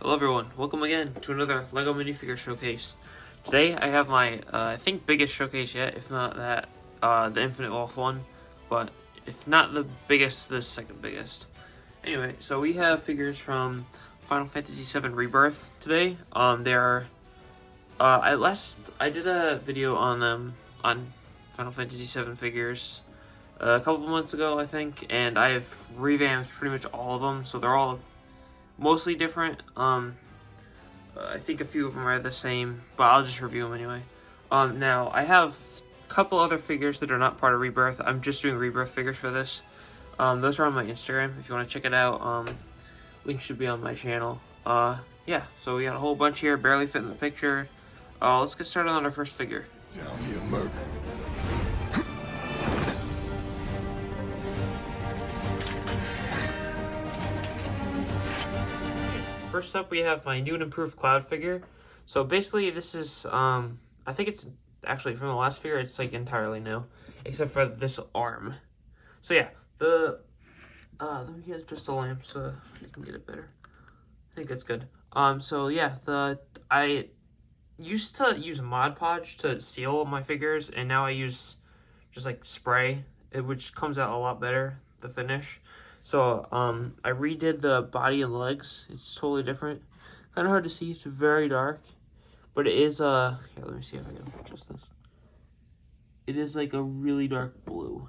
Hello everyone, welcome again to another LEGO minifigure showcase. Today I have my, I think biggest showcase yet, if not that, the Infinite Wolf one, but if not the biggest, the second biggest. Anyway, so we have figures from Final Fantasy VII Rebirth today. They are, I did a video on them, on Final Fantasy VII figures, a couple months ago I think, and I've revamped pretty much all of them, so they're all mostly different. I think a few of them are the same, but I'll just review them anyway. Now, I have a couple other figures that are not part of Rebirth. I'm just doing Rebirth figures for this. Those are on my Instagram, if you want to check it out. Link should be on my channel. Yeah, so we got a whole bunch here, barely fit in the picture. Let's get started on our first figure. Down here, murder. First up, we have my new and improved Cloud figure. So basically, this is, I think it's actually from the last figure, it's like entirely new, except for this arm. So yeah, let me get just a lamp so I can get it better. I think it's good. So yeah, I used to use Mod Podge to seal my figures, and now I use just like spray, which comes out a lot better, the finish. So, I redid the body and legs. It's totally different. Kind of hard to see. It's very dark. But it is, here, let me see if I can adjust this. It is like a really dark blue.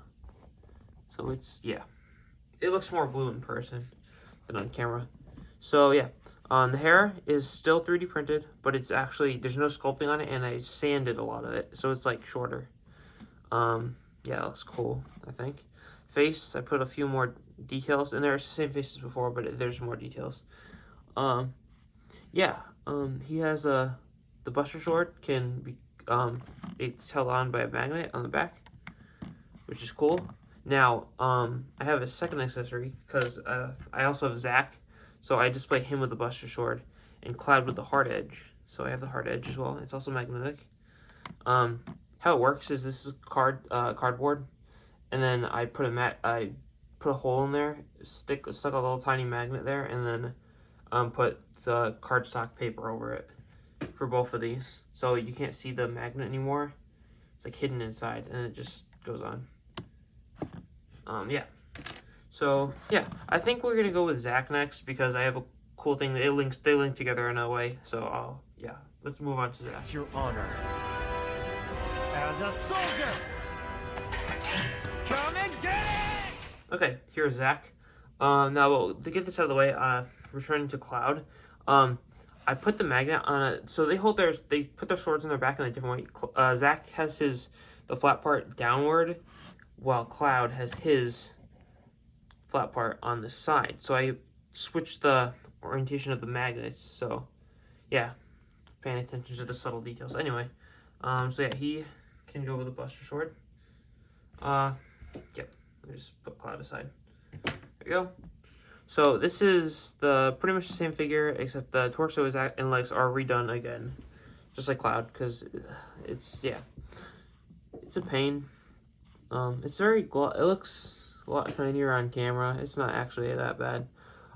So it's, yeah. It looks more blue in person than on camera. So, yeah. The hair is still 3D printed, but it's actually, there's no sculpting on it, and I sanded a lot of it. So it's like shorter. Yeah, it looks cool, I think. Face, I put a few more details, and there's the same face as before, but there's more details. Yeah, he has the Buster Sword can be, it's held on by a magnet on the back, which is cool. Now, I have a second accessory, because, I also have Zack, so I display him with the Buster Sword, and Cloud with the hard edge, so I have the hard edge as well. It's also magnetic. How it works is this is cardboard, and then I put a hole in there, stuck a little tiny magnet there, and then put the cardstock paper over it for both of these. So you can't see the magnet anymore. It's like hidden inside, and it just goes on. Yeah. So yeah, I think we're gonna go with Zack next because I have a cool thing. They link together in a way. So yeah, let's move on to Zack. Your honor as a soldier. Come and get it! Okay, here's Zack. Now, well, to get this out of the way, returning to Cloud, I put the magnet on it, so they put their swords in their back in a different way. Zack has the flat part downward, while Cloud has his flat part on the side. So I switched the orientation of the magnets, so, yeah, paying attention to the subtle details. Anyway, so yeah, he can go with the Buster Sword. Yep. Let me just put Cloud aside. There we go. So this is pretty much the same figure, except the torso and legs are redone again, just like Cloud, because it's a pain. It's very it looks a lot shinier on camera. It's not actually that bad.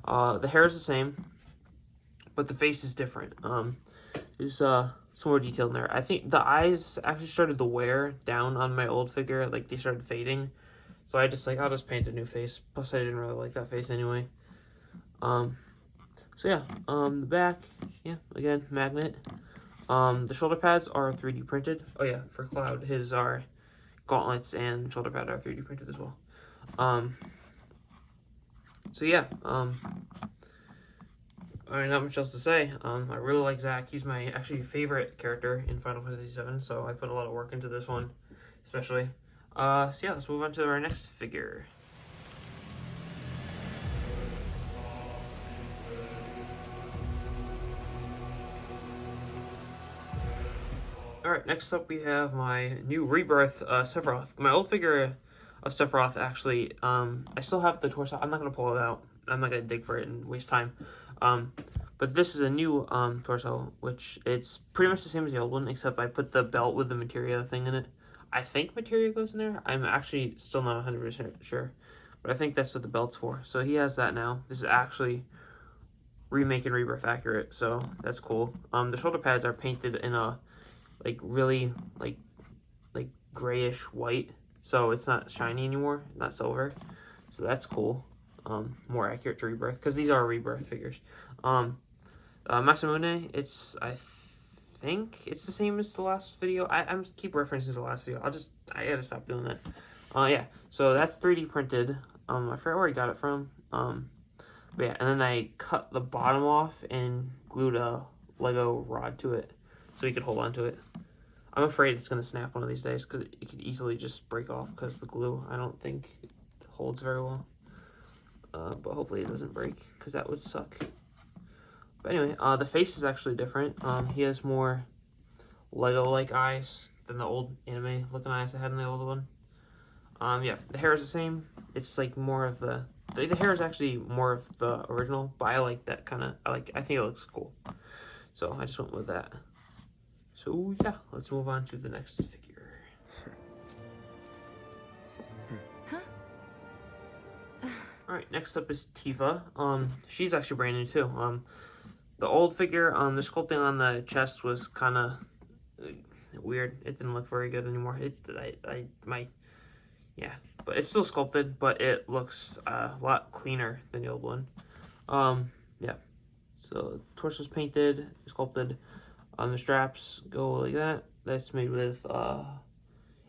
The hair is the same, but the face is different. There's some more detail in there. I think the eyes actually started to wear down on my old figure, like they started fading. So I'll just paint a new face. Plus I didn't really like that face anyway. So yeah, the back, yeah, again, magnet. The shoulder pads are 3D printed. Oh yeah, for Cloud, his are gauntlets and shoulder pad are 3D printed as well. So yeah, not much else to say. I really like Zack. He's my actually favorite character in Final Fantasy VII, so I put a lot of work into this one, especially. So yeah, let's move on to our next figure. Alright, next up we have my new Rebirth Sephiroth. My old figure of Sephiroth, actually, I still have the torso. I'm not going to pull it out. I'm not going to dig for it and waste time. But this is a new torso, which it's pretty much the same as the old one, except I put the belt with the materia thing in it. I think materia goes in there. I'm actually still not 100% sure, but I think that's what the belt's for. So he has that now. This is actually Remake and Rebirth accurate, so that's cool. The shoulder pads are painted in a like really like grayish white, so it's not shiny anymore, not silver, so that's cool. More accurate to Rebirth, because these are Rebirth figures. Masamune, it's I think it's the same as the last video. I'm keep referencing the last video. I gotta stop doing that. Yeah, so that's 3D printed. I forgot where I got it from. But yeah, and then I cut the bottom off and glued a Lego rod to it so he could hold on to it. I'm afraid it's gonna snap one of these days because it could easily just break off because the glue, I don't think it holds very well. But hopefully it doesn't break because that would suck. But anyway, the face is actually different. He has more Lego-like eyes than the old anime-looking eyes I had in the old one. Yeah, the hair is the same. It's like more of the hair is actually more of the original, but I like that kind of. I think it looks cool. So I just went with that. So yeah, let's move on to the next figure. All right, next up is Tifa. She's actually brand new too. The old figure, the sculpting on the chest was kind of weird. It didn't look very good anymore. Yeah, but it's still sculpted, but it looks a lot cleaner than the old one. Yeah. So torso's painted, sculpted. The straps go like that. That's made with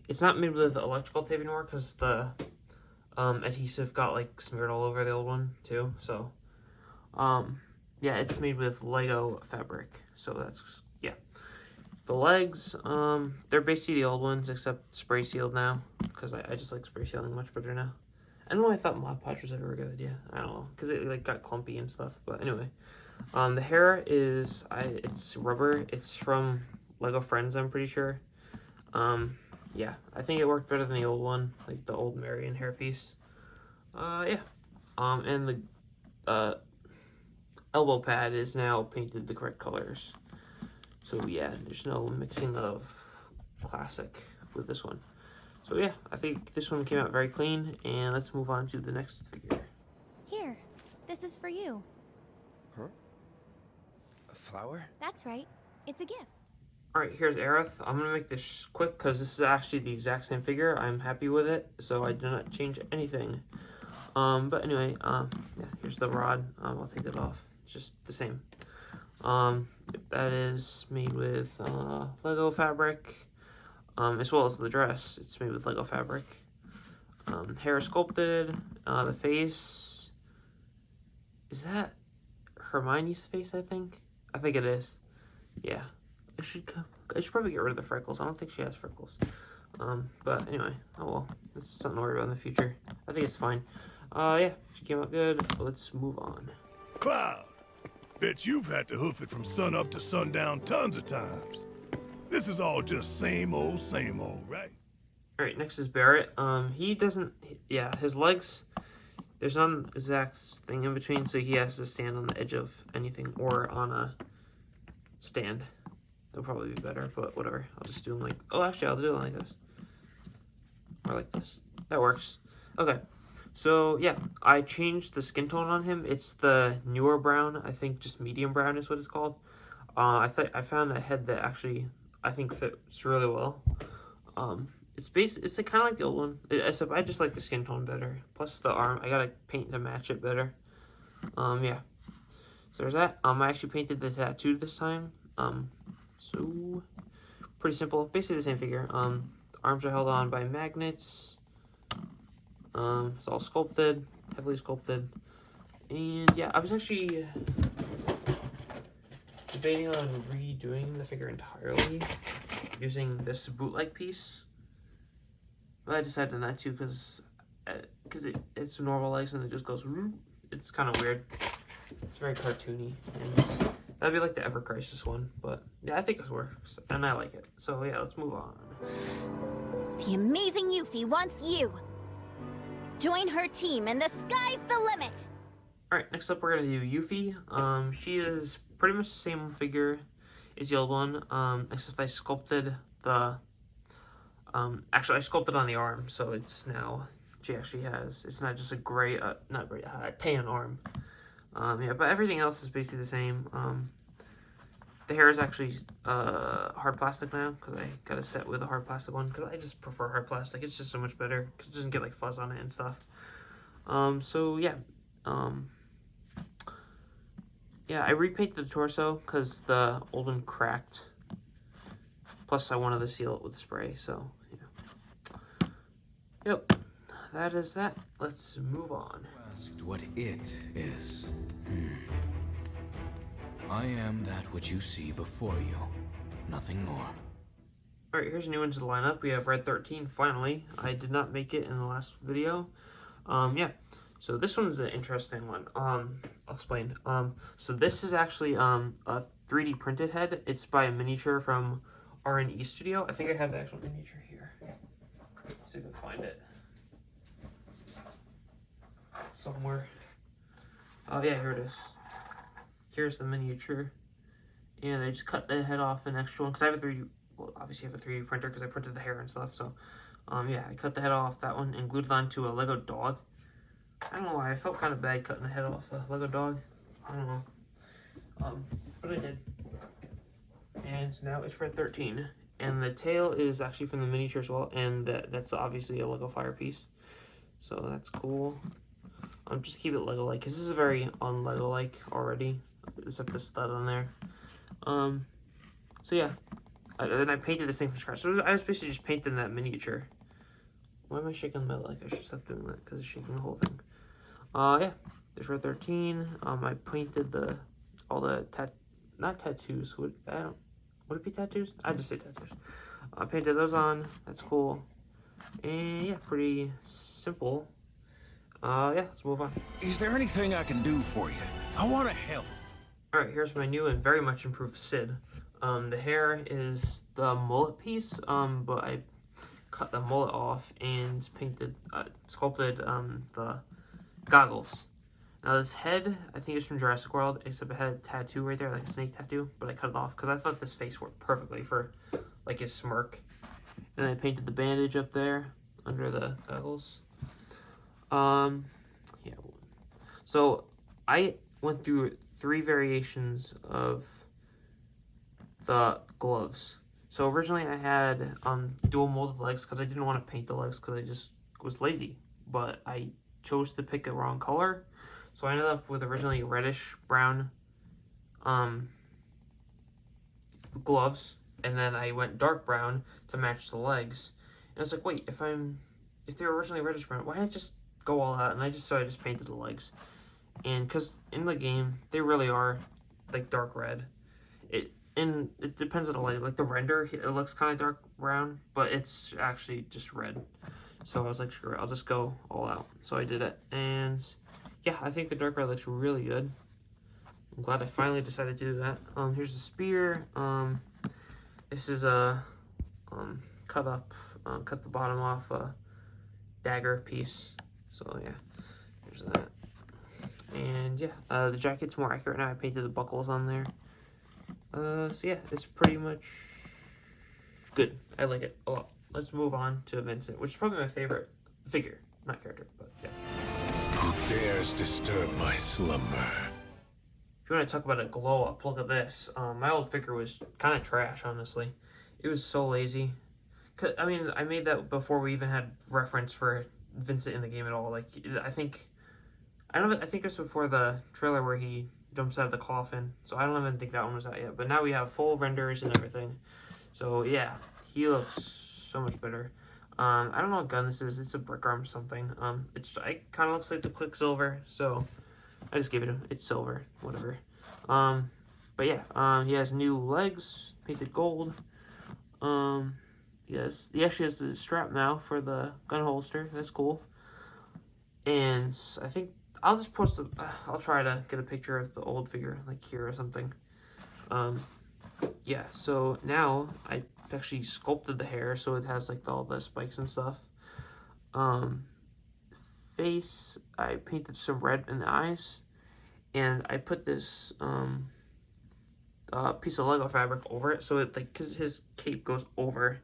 it's not made with electrical tape anymore because the adhesive got like smeared all over the old one too. So yeah, it's made with Lego fabric. So that's yeah. The legs, they're basically the old ones except spray sealed now because I just like spray sealing much better now. I don't know why I thought Mod Podge was ever a good idea. I don't know because it like got clumpy and stuff. But anyway. The hair is, it's rubber. It's from Lego Friends, I'm pretty sure. Yeah, I think it worked better than the old one, like the old Marion hairpiece. Yeah. And the elbow pad is now painted the correct colors. So yeah, there's no mixing of classic with this one. So yeah, I think this one came out very clean, and let's move on to the next figure. Here, this is for you. Huh? A flower? That's right. It's a gift. Alright, here's Aerith. I'm going to make this quick because this is actually the exact same figure. I'm happy with it, so I do not change anything. But anyway, yeah, here's the rod. I'll take it off. It's just the same. That is made with Lego fabric, as well as the dress. It's made with Lego fabric. Hair sculpted. The face, is that Hermione's face, I think? I think it is. Yeah. I should probably get rid of the freckles. I don't think she has freckles. But anyway, oh well. It's something to worry about in the future. I think it's fine. Yeah, she came out good. Let's move on. Cloud, bet you've had to hoof it from sun up to sundown tons of times. This is all just same old, right? Alright, next is Barret. He doesn't, yeah, his legs, there's not an exact thing in between, so he has to stand on the edge of anything or on a stand. That'll probably be better, but whatever. I'll just do them like, oh, actually, I'll do it like this. Or like this. That works. Okay. So, yeah, I changed the skin tone on him. It's the newer brown. I think just medium brown is what it's called. I found a head that actually, I think fits really well. It's like, kind of like the old one, except I just like the skin tone better. Plus the arm, I gotta paint to match it better. Yeah. So there's that. I actually painted the tattoo this time. So pretty simple. Basically the same figure. The arms are held on by magnets. It's all sculpted, heavily sculpted. And yeah, I was actually debating on redoing the figure entirely using this bootleg piece. But I decided not to because it's normal legs and it just goes. It's kind of weird. It's very cartoony, and that'd be like the Ever Crisis one. But yeah, I think it works, and I like it. So yeah, let's move on. The amazing Yuffie wants you. Join her team, and the sky's the limit. All right, next up we're gonna do Yuffie. She is pretty much the same figure as the old one, except I sculpted the. Actually, I sculpted on the arm, so it's now she actually has. It's not just a gray, tan arm. Yeah, but everything else is basically the same. The hair is actually hard plastic now, because I got a set with a hard plastic one, because I just prefer hard plastic. It's just so much better, because it doesn't get like fuzz on it and stuff. So yeah. Yeah, I repainted the torso, because the old one cracked. Plus, I wanted to seal it with spray, so yeah. Yep, that is that. Let's move on. Asked what it is. I am that which you see before you, nothing more. Alright, here's a new one to the lineup. We have Red 13, finally. I did not make it in the last video. Yeah, so this one's an interesting one. I'll explain. So this is actually a 3D printed head. It's by a miniature from R&E Studio. I think I have the actual miniature here. Let's see if I can find it. Somewhere. Oh yeah, here it is. Here's the miniature. And I just cut the head off an extra one, because I have a 3D, well, obviously I have a 3D printer, because I printed the hair and stuff, so, yeah, I cut the head off that one and glued it onto a Lego dog. I don't know why, I felt kind of bad cutting the head off a Lego dog. I don't know. But I did. And now it's Red 13. And the tail is actually from the miniature as well, and that's obviously a Lego fire piece. So that's cool. Just keep it Lego-like, because this is very un-Lego-like already, except the stud on there. So yeah, then I painted this thing from scratch. So I was basically just painting that miniature. Why am I shaking my leg? I should stop doing that, because it's shaking the whole thing. Yeah, there's Red 13. I painted all the not tattoos. Would it be tattoos? I just say tattoos. I painted those on. That's cool. And yeah, pretty simple. Yeah, let's move on. Is there anything I can do for you? I want to help. Alright, here's my new and very much improved Cid. The hair is the mullet piece, but I cut the mullet off and painted, sculpted the goggles. Now this head, I think it's from Jurassic World, except it had a tattoo right there, like a snake tattoo, but I cut it off because I thought this face worked perfectly for like his smirk. And I painted the bandage up there under the goggles. Yeah. So I went through 3 variations of the gloves. So originally I had dual molded legs because I didn't want to paint the legs because I just was lazy. But I chose to pick a wrong color. So I ended up with originally reddish brown gloves, and then I went dark brown to match the legs. And I was like, wait, if they were originally reddish brown, why didn't I just go all out? And I just painted the legs. And because in the game they really are like dark red. It depends on the light. Like the render, it looks kind of dark brown, but it's actually just red. So I was like, screw it, I'll just go all out. So I did it, and yeah, I think the dark red looks really good. I'm glad I finally decided to do that. Here's the spear. This is a cut the bottom off a dagger piece. So yeah, there's that. And yeah, the jacket's more accurate now. I painted the buckles on there. So yeah, it's pretty much good. I like it a lot. Let's move on to Vincent, which is probably my favorite figure, not character, but yeah. Who dares disturb my slumber? If you want to talk about a glow up, look at this. My old figure was kind of trash, honestly. It was so lazy. I mean, I made that before we even had reference for Vincent in the game at all. Like, I think it was before the trailer where he jumps out of the coffin. So I don't even think that one was out yet. But now we have full renders and everything. So yeah, he looks so much better. I don't know what gun this is. It's a brick arm something. It kind of looks like the Quicksilver. So I just gave it it's silver, whatever. But yeah, he has new legs, painted gold. Yes, he actually has the strap now for the gun holster. That's cool. And I think I'll just post I'll try to get a picture of the old figure, like here or something. Yeah, so now I actually sculpted the hair so it has like all the spikes and stuff. Face, I painted some red in the eyes, and I put this piece of Lego fabric over it, so it like, because his cape goes over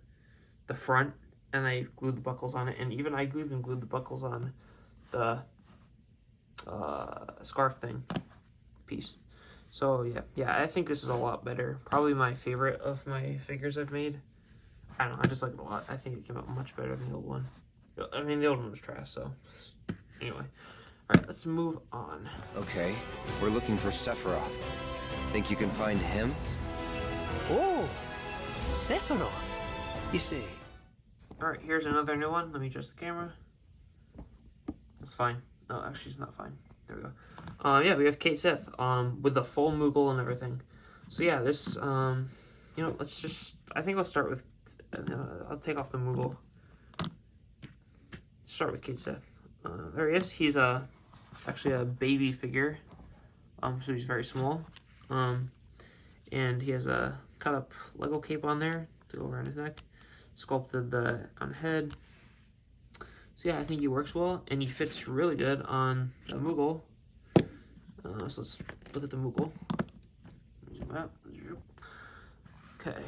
the front, and I glued the buckles on it, and even even glued the buckles on the scarf thing. piece. So yeah, I think this is a lot better. Probably my favorite of my figures I've made. I don't know, I just like it a lot. I think it came out much better than the old one. I mean, the old one was trash, so anyway. Alright, let's move on. Okay, we're looking for Sephiroth. Think you can find him? Oh, Sephiroth, you say? Alright, here's another new one. Let me adjust the camera. That's fine. No, actually, it's not fine. There we go. Yeah, we have Cait Sith, with the full Moogle and everything. So yeah, this, you know, I think I'll start with, I'll take off the Moogle. Start with Cait Sith. There he is. He's actually a baby figure, so he's very small. And he has a cut up Lego cape on there to go around his neck, sculpted on head. So yeah, I think he works well, and he fits really good on the Moogle. So let's look at the Moogle. Zoom out. Okay,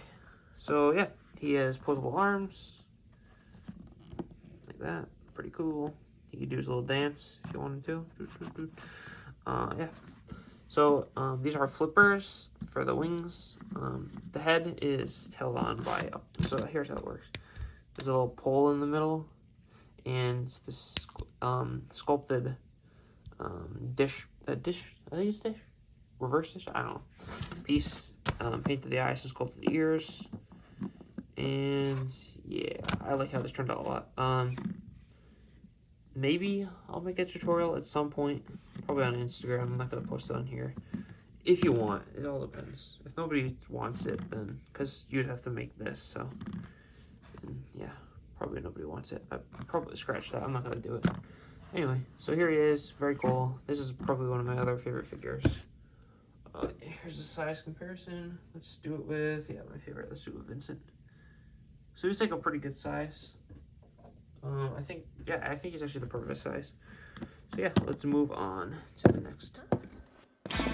so yeah, he has posable arms, like that. Pretty cool. He could do his little dance if you wanted to. Yeah. So these are flippers for the wings. The head is held on by so here's how it works. There's a little pole in the middle, and it's this sculpted dish. I think it's dish. Reverse dish. I don't know. Piece painted the eyes and sculpted the ears. And yeah, I like how this turned out a lot. Maybe I'll make a tutorial at some point, probably on Instagram. I'm not gonna post it on here. If you want, it all depends. If nobody wants it, then because you'd have to make this, so and yeah, probably nobody wants it. I probably scratch that. I'm not gonna do it. Anyway, so here he is. Very cool. This is probably one of my other favorite figures. Here's the size comparison. Let's do it with my favorite. Let's do it with Vincent. So he's like a pretty good size. I think he's actually the perfect size. So yeah, let's move on to the next figure.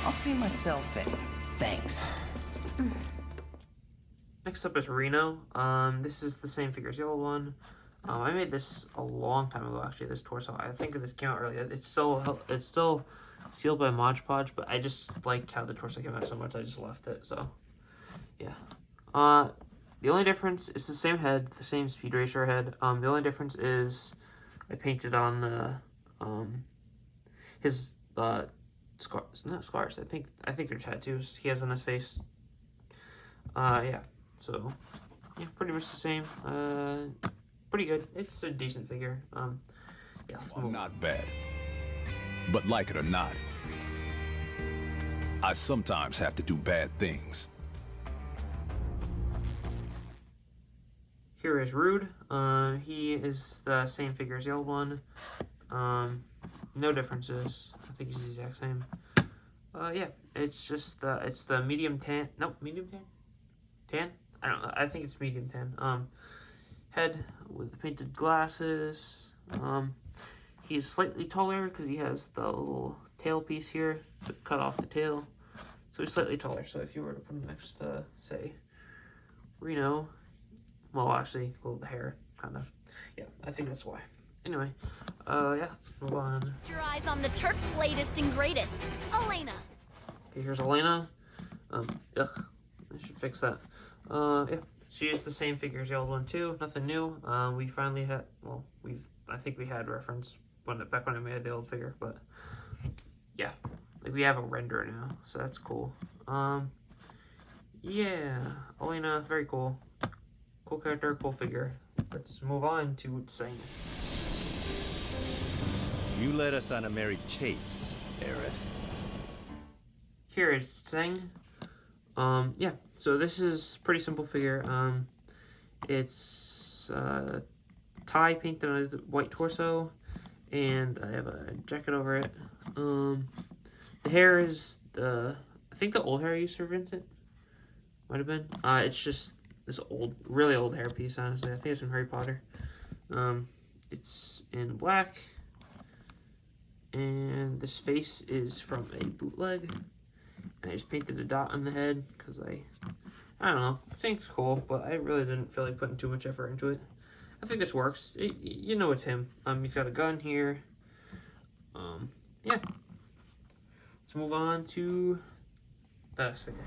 I'll see myself in. Thanks. Next up is Reno. This is the same figure as the old one. I made this a long time ago, actually, this torso. I think this came out earlier. It's still sealed by Mod Podge, but I just like how the torso came out so much, I just left it, so yeah. The only difference is the same head, the same Speed Racer head. The only difference is I painted on the his scars, not scars. I think they're tattoos he has on his face. Yeah. So yeah, pretty much the same. Pretty good. It's a decent figure. Yeah. I'm not bad, but like it or not, I sometimes have to do bad things. Here is Rude. He is the same figure as the old one. No differences. I think he's the exact same. Yeah, it's just it's the medium tan. Nope, medium tan. Tan? I don't know. I think it's medium tan. Head with the painted glasses. He's slightly taller because he has the little tail piece here to cut off the tail. So he's slightly taller. So if you were to put him next to, say, Reno. Well, actually, the hair, kind of. Yeah, I think that's why. Anyway, yeah, let's move on. Keep your eyes on the Turks' latest and greatest, Elena. Okay, here's Elena. Ugh, I should fix that. Yeah, she's the same figure as the old one too. Nothing new. We finally had. Well, I think we had reference back when I made the old figure, but yeah, like we have a render now, so that's cool. Yeah, Elena, very cool. Cool character, cool figure. Let's move on to Tseng. You led us on a merry chase, Aerith. Here is Tseng. Yeah, so this is pretty simple figure. It's tie painted on his white torso, and I have a jacket over it. The hair is I think the old hair I used for Vincent. Might have been. It's just this really old hairpiece, honestly. I think it's from Harry Potter. It's in black. And this face is from a bootleg. And I just painted a dot on the head because I don't know. I think it's cool, but I really didn't feel like putting too much effort into it. I think this works. You know it's him. He's got a gun here. Yeah. let's move on to the next figure.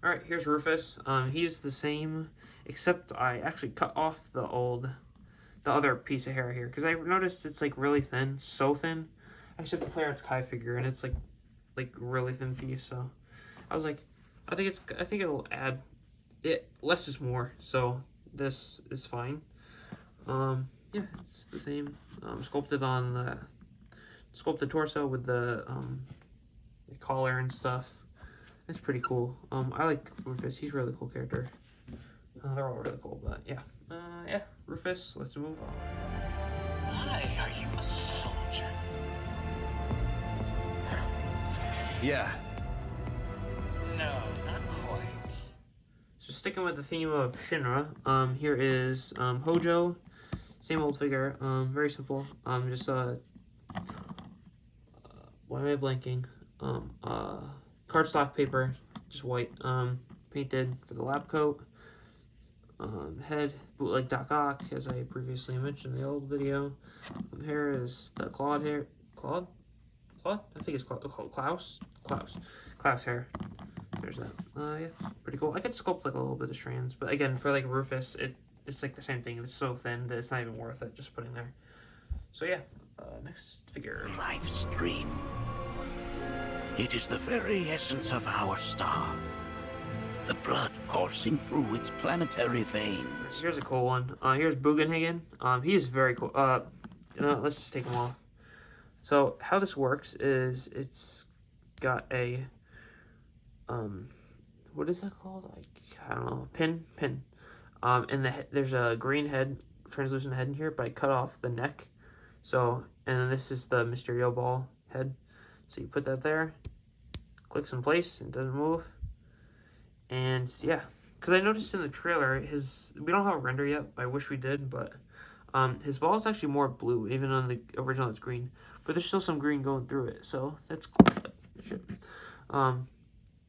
Alright, here's Rufus. He's the same, except I actually cut off the other piece of hair here, because I noticed it's like really thin, so thin. I actually have to play Art's Kai figure, and it's like really thin piece, so I was like, I think it'll add less is more, so this is fine. Yeah, it's the same. Sculpted torso with the collar and stuff. It's pretty cool. I like Rufus. He's a really cool character. They're all really cool, but yeah. Yeah, Rufus, let's move on. Why are you a soldier? Yeah. No, not quite. So sticking with the theme of Shinra, here is Hojo. Same old figure. Very simple. Just why am I blanking? Cardstock paper, just white. Painted for the lab coat. Head, bootleg Doc Ock, as I previously mentioned in the old video. Hair is the Claude hair. Claude? I think it's Klaus hair. There's that. Yeah, pretty cool. I could sculpt like a little bit of strands, but again, for like Rufus, it's like the same thing. It's so thin that it's not even worth it just putting there. So yeah, next figure. Life stream. It is the very essence of our star. The blood coursing through its planetary veins. Here's a cool one. Here's Bugenhagen. He is very cool. Let's just take him off. So how this works is it's got a what is that called? I don't know. Pin. And there's a green head, translucent head in here, but I cut off the neck. So, and then this is the Mysterio ball head. So you put that there, clicks in place, it doesn't move. And yeah, because I noticed in the trailer, we don't have a render yet. I wish we did, but his ball is actually more blue, even on the original it's green. But there's still some green going through it, so that's cool.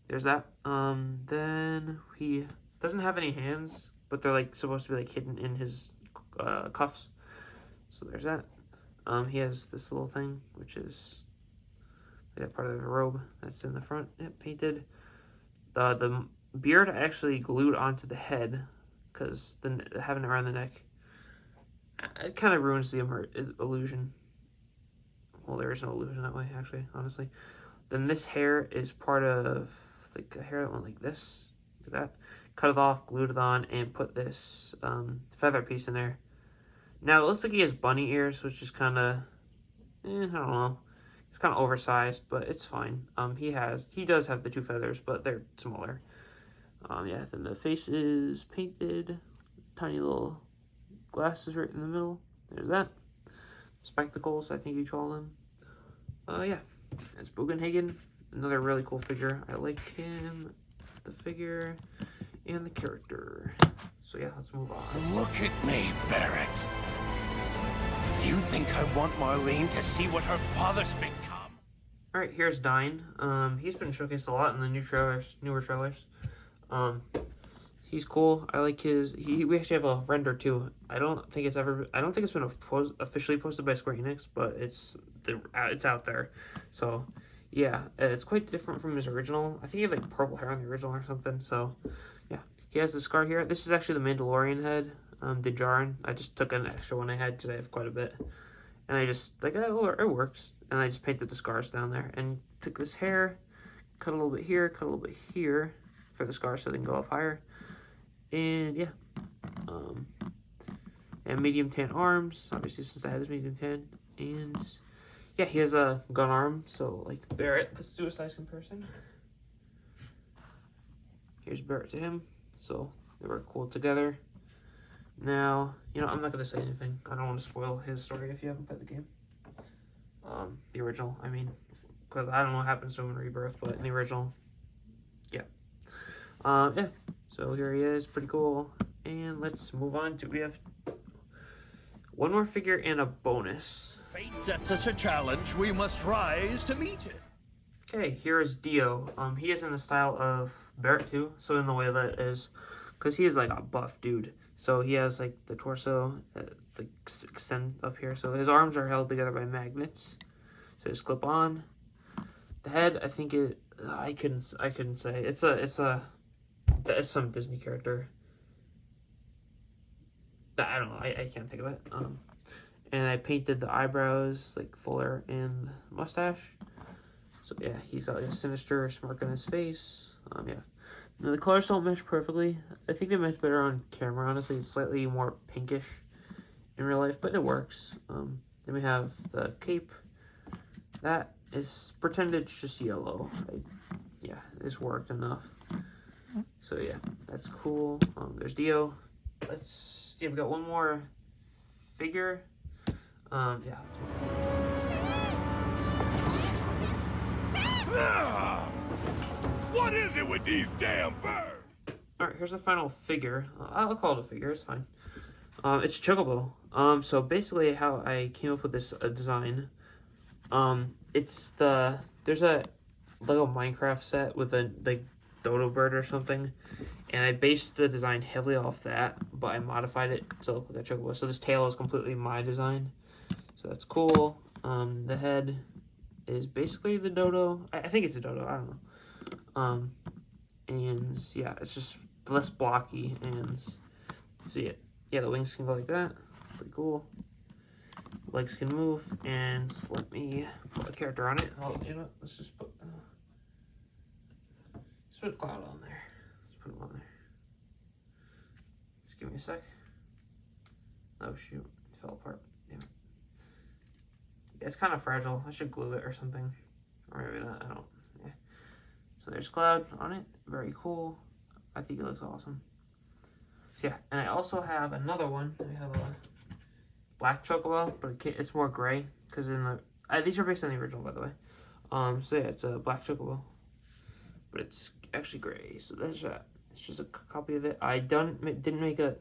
There's that. Then he doesn't have any hands, but they're like supposed to be like hidden in his cuffs. So there's that. He has this little thing, which is that part of the robe that's in the front. Yep, painted. The beard actually glued onto the head, because having it around the neck, it kind of ruins the illusion. Well, there is no illusion that way, actually, honestly. Then this hair is part of like a hair that went like this, like that. Cut it off, glued it on, and put this feather piece in there. Now, it looks like he has bunny ears, which is kind of, I don't know. It's kind of oversized, but it's fine. He does have the two feathers, but they're smaller. Yeah, then the face is painted. Tiny little glasses right in the middle. There's that. Spectacles, I think you call them. Yeah, that's Bugenhagen. Another really cool figure. I like him, the figure, and the character. So yeah, let's move on. Look at me, Barret. You think I want Marlene to see what her father's become? Alright, here's Dyene. He's been showcased a lot in the newer trailers. He's cool. I like his. We actually have a render too. I don't think it's been officially posted by Square Enix, but it's out there. So yeah, it's quite different from his original. I think he had like purple hair on the original or something. So yeah, he has the scar here. This is actually the Mandalorian head, the Djarin. I just took an extra one I had because I have quite a bit, and I just like, oh, it works. And I just painted the scars down there and took this hair, cut a little bit here, cut a little bit here for the scars so they can go up higher. And yeah, and medium tan arms, obviously since I had his medium tan. And yeah, he has a gun arm, so like Barret. Let's do a size comparison. Here's Barret to him, so they work cool together. Now, I'm not gonna say anything. I don't want to spoil his story if you haven't played the game. The original, I mean, because I don't know what happens to him in Rebirth, but in the original, yeah. Yeah. So here he is, pretty cool. And let's move on we have one more figure and a bonus. Fate sets us a challenge. We must rise to meet it. Okay, here is Dio. He is in the style of Barret too, so in the way that is, because he is like a buff dude. So he has like the torso, the extend up here. So his arms are held together by magnets. So just clip on. The head, I think I couldn't say. It's some Disney character. I don't know. I can't think of it. And I painted the eyebrows like fuller and the mustache. So yeah, he's got like a sinister smirk on his face. Yeah. Now, the colors don't mesh perfectly. I think they mesh better on camera, honestly. It's slightly more pinkish in real life, but it works. Then we have the cape. That is pretend it's just yellow. Yeah, this worked enough. So yeah, that's cool. There's Dio. We got one more figure. Yeah, let's move on. What is it with these damn birds? Alright, here's the final figure. I'll call it a figure, it's fine. It's Chocobo. So basically how I came up with this design, there's a Lego Minecraft set with a like dodo bird or something, and I based the design heavily off that, but I modified it to look like a Chocobo. So this tail is completely my design, so that's cool. The head is basically the dodo. I think it's a dodo, I don't know. And yeah, it's just less blocky, and so yeah, the wings can go like that. Pretty cool. Legs can move, and let me put a character on it. Oh, you know, let's just put Cloud on there. Let's put him on there. Just give me a sec. Oh shoot, it fell apart. Damn it. Yeah, it's kind of fragile. I should glue it or something, or maybe not. I don't. Yeah. So there's Cloud on it. Very cool. I think it looks awesome. So yeah, and I also have another one. We have a black Chocobo, but it's more gray because these are based on the original, by the way. So yeah, it's a black Chocobo, but it's actually gray. So that's that. It's just a copy of it. I didn't make a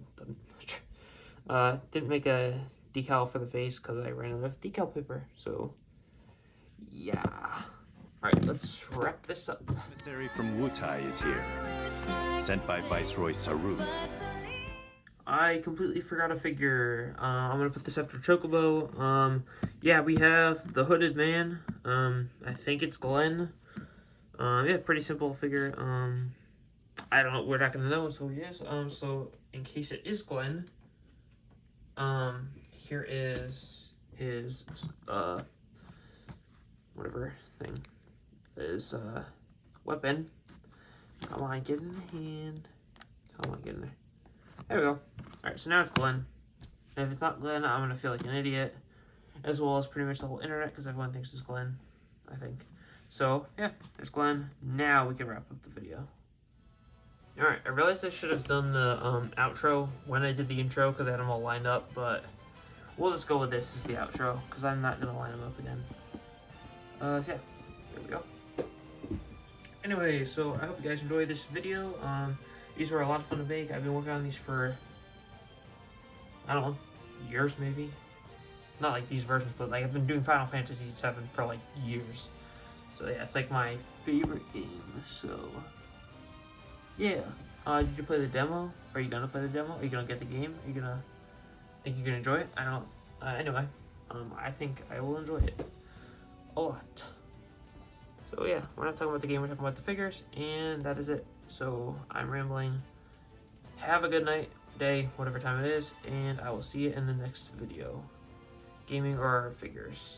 decal for the face because I ran out of decal paper. So yeah. All right, let's wrap this up. Emissary from Wutai is here, sent by Viceroy Saru. I completely forgot a figure. I'm gonna put this after Chocobo. Yeah, we have the hooded man. I think it's Glenn. Yeah, pretty simple figure. I don't know. We're not gonna know until he is. So in case it is Glenn, here is his whatever thing. His weapon. Come on, get in the hand. Come on, get in there. There we go. Alright, so now it's Glenn. And if it's not Glenn, I'm going to feel like an idiot. As well as pretty much the whole internet, because everyone thinks it's Glenn, I think. So, yeah, there's Glenn. Now we can wrap up the video. Alright, I realized I should have done the outro when I did the intro, because I had them all lined up, but we'll just go with this as the outro, because I'm not going to line them up again. So yeah, here we go. Anyway, so I hope you guys enjoyed this video. These were a lot of fun to make. I've been working on these for, I don't know, years maybe. Not like these versions, but like I've been doing Final Fantasy VII for like years. So yeah, it's like my favorite game. So yeah, did you play the demo? Are you gonna play the demo? Are you gonna get the game? Are you gonna think you can enjoy it? I don't know. Anyway, I think I will enjoy it a lot. So yeah, we're not talking about the game, we're talking about the figures, and that is it. So I'm rambling. Have a good night, day, whatever time it is, and I will see you in the next video. Gaming or figures.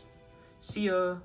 See ya!